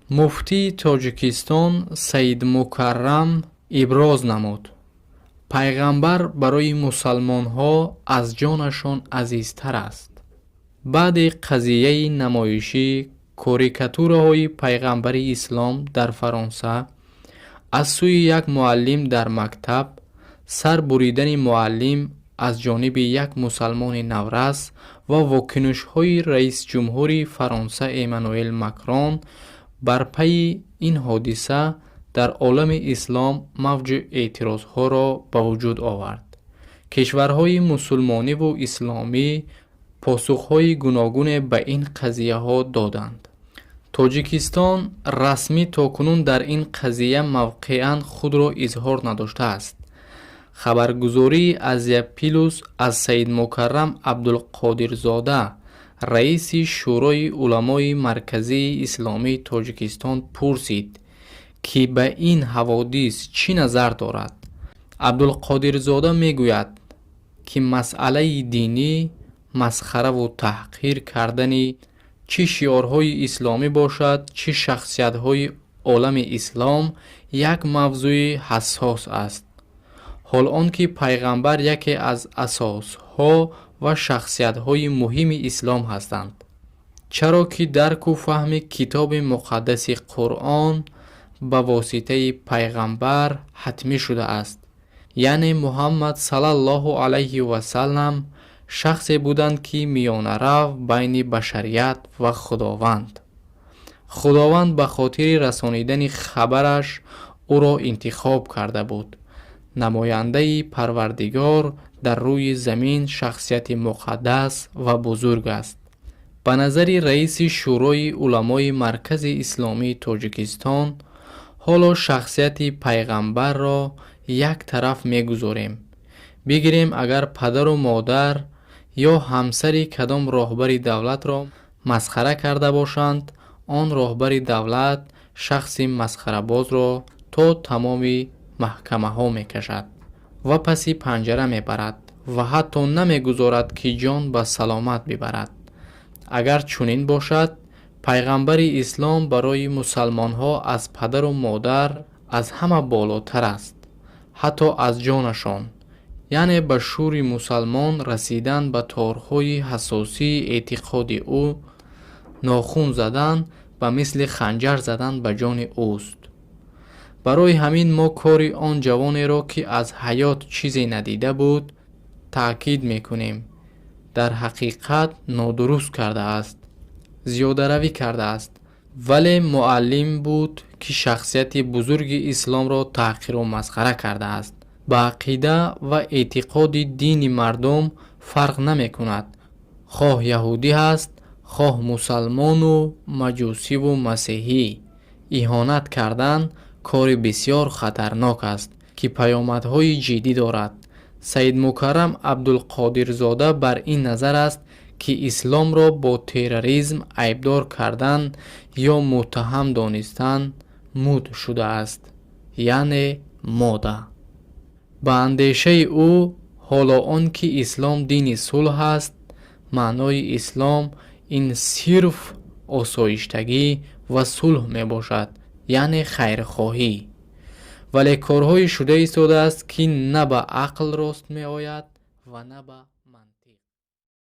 муфтии Тоҷикистон Саид Мукаррам иброз намуд: пайғамбар барои мусалмонҳо аз ҷонашон азизтар аст. баъди қазияи намоиши карикатураҳои пайғамбари ислом дар Фаронса аз сӯи як муаллим дар мактаб, сар буридани муаллим аз ҷониби як мусалмони наврас ва вокинушҳои раисҷумҳури Фаронса Эммануэл Макрон бар пайи ин ҳодиса дар олами ислом мавҷи эътирозҳоро ба вуҷуд овард. кишварҳои мусулмониву исломӣ посухҳои гуногуне ба ин қазияҳо доданд. Тоҷикистон расмӣ токунун дар ин қазия мавқеан худро изҳор надоштааст. хабаргузории Азия Плюс аз Саид Мукаррам Абдулқодирзода, раиси шӯрои уламои марказии исломии Тоҷикистон пурсид, ки ба ин ҳаводис чӣ назар дорад. Абдулқодирзода мегӯяд, ки масъалаи динӣ масхараву таҳқир кардани чӣ шиорҳои исломӣ бошад, чӣ шахсиятҳои олами ислом як мавзӯи ҳассос аст. ҳол он ки пайғамбар яке аз асосҳо ва шахсиятҳои муҳими ислом ҳастанд. чаро ки дарку фаҳми китоби муқаддаси Қуръон ба воситаи пайғамбар ҳатмӣ шудааст. яъне Муҳаммад саллаллоҳу алайҳи ва саллам шахсе буданд, ки миёнарав байни башарият ва Худованд. Худованд ба хотири расонидани хабараш ӯро интихоб карда буд. намояндаи Парвардигор дар рӯи замин шахсияти муқаддас ва бузург аст. ба назари раиси шӯрои уламои маркази исломии Тоҷикистон, ҳоло шахсияти пайғамбарро як тараф мегузорем. бигирем агар падару модар ё ҳамсари кадом роҳбари давлатро масхара карда бошанд, он роҳбари давлат шахси масхарабозро то тамоми маҳкамаҳо мекашад ва паси панҷара мебарад ва ҳатто намегузорад ки ҷон ба саломат бибарад. агар чунин бошад, пайғамбари ислом барои мусалмонҳо аз падару модар аз ҳама болотар аст, ҳатто аз ҷонашон. яъне ба шӯри мусалмон расидан ба торҳои ҳасосии эътиқоди ӯ, нохун задан ба мисли ханҷар задан ба ҷони ӯст. барои ҳамин мо кори он ҷавонеро, ки аз ҳаёт чизе надида буд, таъкид мекунем. дар ҳақиқат нодуруст кардааст, зиёдаравӣ кардааст, вале муаллим буд, ки шахсияти бузурги исломро таҳқиру масхара кардааст. ба ақида ва эътиқоди дини мардум фарқ намекунад. хоҳ яҳудӣ ҳаст, хоҳ мусалмону маҷусиву масеҳӣ. иҳонат кардан кори бисёр хатарнок аст, ки паёмадҳои ҷиддӣ дорад. Саид Мукаррам Абдулқодирзода бар ин назар аст, ки исломро бо терроризм айбдор кардан ё муттаҳам донистан муд шудааст, яъне мода. ба андешаи ӯ, ҳоло он ки ислом дини сулҳ аст, маънои ислом ин сирф осоиштагӣ ва сулҳ мебошад, яъне хайрхоҳӣ. вале корҳое шуда истодааст, ки на ба ақл рост меояд ва на ба